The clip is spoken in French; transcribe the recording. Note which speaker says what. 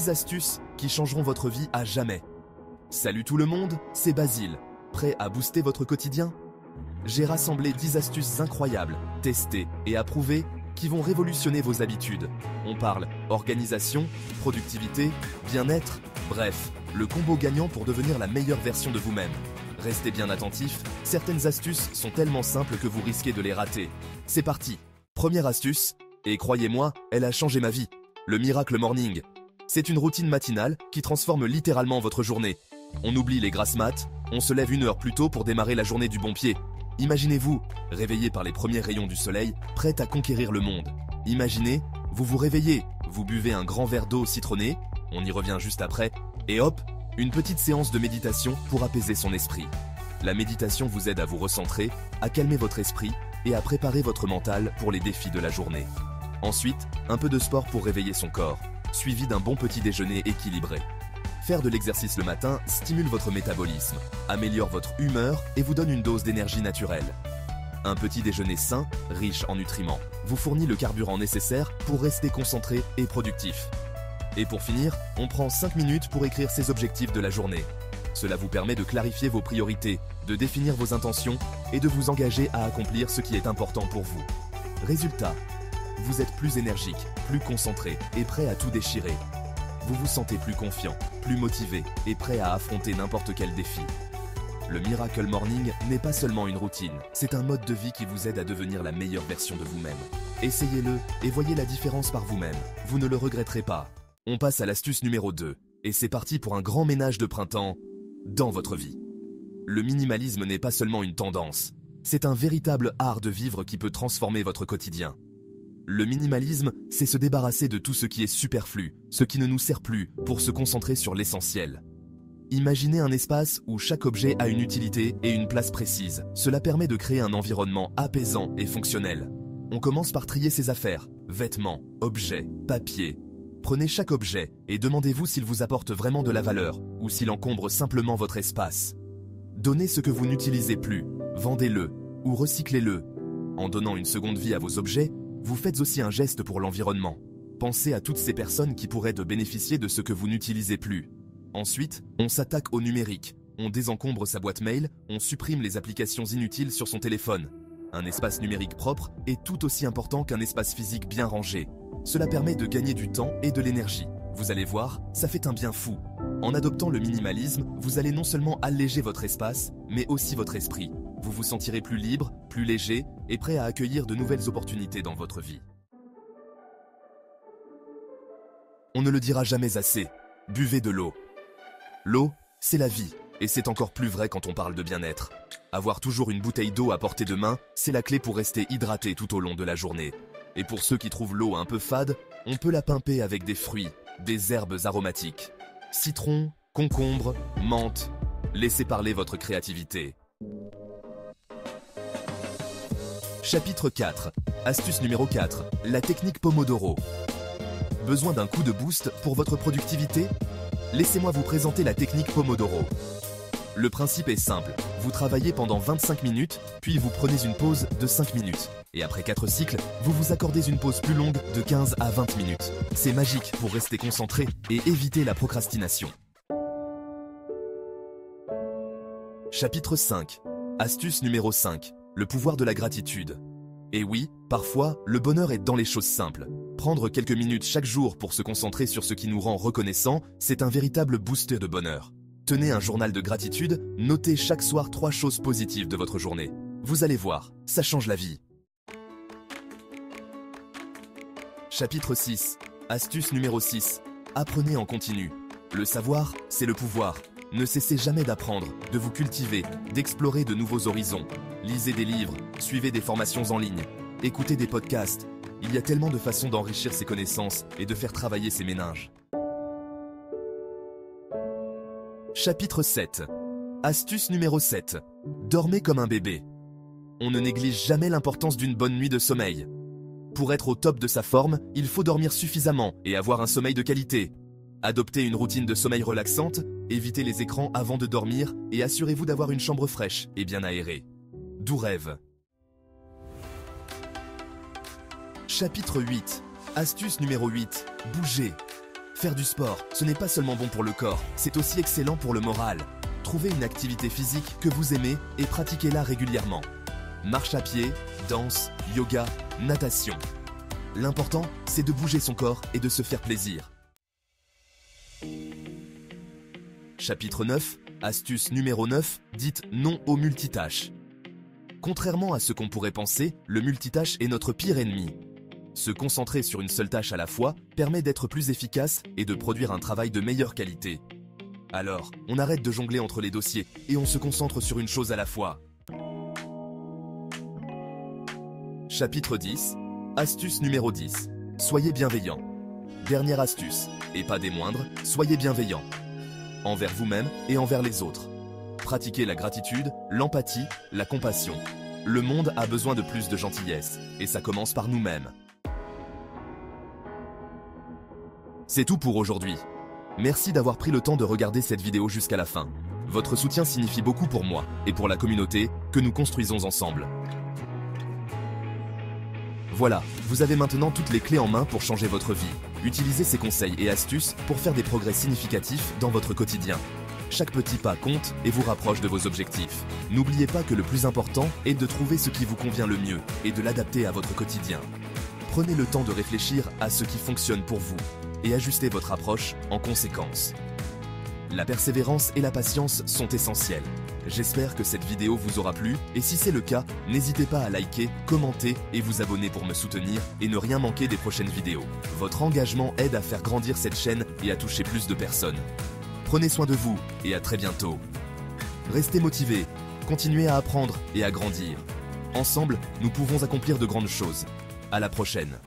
Speaker 1: 10 astuces qui changeront votre vie à jamais. Salut tout le monde, c'est Basile. Prêt à booster votre quotidien? J'ai rassemblé 10 astuces incroyables, testées et approuvées qui vont révolutionner vos habitudes. On parle organisation, productivité, bien-être, bref, le combo gagnant pour devenir la meilleure version de vous-même. Restez bien attentifs, certaines astuces sont tellement simples que vous risquez de les rater. C'est parti! Première astuce, et croyez-moi, elle a changé ma vie. Le Miracle Morning. C'est une routine matinale qui transforme littéralement votre journée. On oublie les grasses mat, on se lève 1 heure plus tôt pour démarrer la journée du bon pied. Imaginez-vous, réveillé par les premiers rayons du soleil, prêt à conquérir le monde. Imaginez, vous vous réveillez, vous buvez un grand verre d'eau citronnée, on y revient juste après, et hop, une petite séance de méditation pour apaiser son esprit. La méditation vous aide à vous recentrer, à calmer votre esprit et à préparer votre mental pour les défis de la journée. Ensuite, un peu de sport pour réveiller son corps, suivi d'un bon petit déjeuner équilibré. Faire de l'exercice le matin stimule votre métabolisme, améliore votre humeur et vous donne une dose d'énergie naturelle. Un petit déjeuner sain, riche en nutriments, vous fournit le carburant nécessaire pour rester concentré et productif. Et pour finir, on prend 5 minutes pour écrire ses objectifs de la journée. Cela vous permet de clarifier vos priorités, de définir vos intentions et de vous engager à accomplir ce qui est important pour vous. Résultat, vous êtes plus énergique, plus concentré et prêt à tout déchirer. Vous vous sentez plus confiant, plus motivé et prêt à affronter n'importe quel défi. Le Miracle Morning n'est pas seulement une routine, c'est un mode de vie qui vous aide à devenir la meilleure version de vous-même. Essayez-le et voyez la différence par vous-même, vous ne le regretterez pas. On passe à l'astuce numéro 2, et c'est parti pour un grand ménage de printemps dans votre vie. Le minimalisme n'est pas seulement une tendance, c'est un véritable art de vivre qui peut transformer votre quotidien. Le minimalisme, c'est se débarrasser de tout ce qui est superflu, ce qui ne nous sert plus, pour se concentrer sur l'essentiel. Imaginez un espace où chaque objet a une utilité et une place précise. Cela permet de créer un environnement apaisant et fonctionnel. On commence par trier ses affaires, vêtements, objets, papier. Prenez chaque objet et demandez-vous s'il vous apporte vraiment de la valeur ou s'il encombre simplement votre espace. Donnez ce que vous n'utilisez plus, vendez-le ou recyclez-le. En donnant une seconde vie à vos objets, vous faites aussi un geste pour l'environnement. Pensez à toutes ces personnes qui pourraient bénéficier de ce que vous n'utilisez plus. Ensuite, on s'attaque au numérique. On désencombre sa boîte mail, on supprime les applications inutiles sur son téléphone. Un espace numérique propre est tout aussi important qu'un espace physique bien rangé. Cela permet de gagner du temps et de l'énergie. Vous allez voir, ça fait un bien fou. En adoptant le minimalisme, vous allez non seulement alléger votre espace, mais aussi votre esprit. Vous vous sentirez plus libre, plus léger et prêt à accueillir de nouvelles opportunités dans votre vie. On ne le dira jamais assez, buvez de l'eau. L'eau, c'est la vie, et c'est encore plus vrai quand on parle de bien-être. Avoir toujours une bouteille d'eau à portée de main, c'est la clé pour rester hydraté tout au long de la journée. Et pour ceux qui trouvent l'eau un peu fade, on peut la pimper avec des fruits, des herbes aromatiques. Citron, concombre, menthe, laissez parler votre créativité. Chapitre 4. Astuce numéro 4. La technique Pomodoro. Besoin d'un coup de boost pour votre productivité? Laissez-moi vous présenter la technique Pomodoro. Le principe est simple. Vous travaillez pendant 25 minutes, puis vous prenez une pause de 5 minutes. Et après 4 cycles, vous vous accordez une pause plus longue de 15 à 20 minutes. C'est magique pour rester concentré et éviter la procrastination. Chapitre 5. Astuce numéro 5. Le pouvoir de la gratitude. Et oui, parfois, le bonheur est dans les choses simples. Prendre quelques minutes chaque jour pour se concentrer sur ce qui nous rend reconnaissants, c'est un véritable booster de bonheur. Tenez un journal de gratitude, notez chaque soir 3 choses positives de votre journée. Vous allez voir, ça change la vie. Chapitre 6. Astuce numéro 6. Apprenez en continu. Le savoir, c'est le pouvoir. Ne cessez jamais d'apprendre, de vous cultiver, d'explorer de nouveaux horizons. Lisez des livres, suivez des formations en ligne, écoutez des podcasts. Il y a tellement de façons d'enrichir ses connaissances et de faire travailler ses méninges. Chapitre 7. Astuce numéro 7. Dormez comme un bébé. On ne néglige jamais l'importance d'une bonne nuit de sommeil. Pour être au top de sa forme, il faut dormir suffisamment et avoir un sommeil de qualité. Adoptez une routine de sommeil relaxante, évitez les écrans avant de dormir et assurez-vous d'avoir une chambre fraîche et bien aérée. Doux rêve. Chapitre 8. Astuce numéro 8. Bougez. Faire du sport, ce n'est pas seulement bon pour le corps, c'est aussi excellent pour le moral. Trouvez une activité physique que vous aimez et pratiquez-la régulièrement. Marche à pied, danse, yoga, natation. L'important, c'est de bouger son corps et de se faire plaisir. Chapitre 9, astuce numéro 9, dites non au multitâche. Contrairement à ce qu'on pourrait penser, le multitâche est notre pire ennemi. Se concentrer sur une seule tâche à la fois permet d'être plus efficace et de produire un travail de meilleure qualité. Alors, on arrête de jongler entre les dossiers et on se concentre sur une chose à la fois. Chapitre 10, astuce numéro 10. Soyez bienveillant. Dernière astuce, et pas des moindres, soyez bienveillant. Envers vous-même et envers les autres. Pratiquez la gratitude, l'empathie, la compassion. Le monde a besoin de plus de gentillesse, et ça commence par nous-mêmes. C'est tout pour aujourd'hui. Merci d'avoir pris le temps de regarder cette vidéo jusqu'à la fin. Votre soutien signifie beaucoup pour moi et pour la communauté que nous construisons ensemble. Voilà, vous avez maintenant toutes les clés en main pour changer votre vie. Utilisez ces conseils et astuces pour faire des progrès significatifs dans votre quotidien. Chaque petit pas compte et vous rapproche de vos objectifs. N'oubliez pas que le plus important est de trouver ce qui vous convient le mieux et de l'adapter à votre quotidien. Prenez le temps de réfléchir à ce qui fonctionne pour vous et ajustez votre approche en conséquence. La persévérance et la patience sont essentielles. J'espère que cette vidéo vous aura plu et si c'est le cas, n'hésitez pas à liker, commenter et vous abonner pour me soutenir et ne rien manquer des prochaines vidéos. Votre engagement aide à faire grandir cette chaîne et à toucher plus de personnes. Prenez soin de vous et à très bientôt. Restez motivés, continuez à apprendre et à grandir. Ensemble, nous pouvons accomplir de grandes choses. À la prochaine.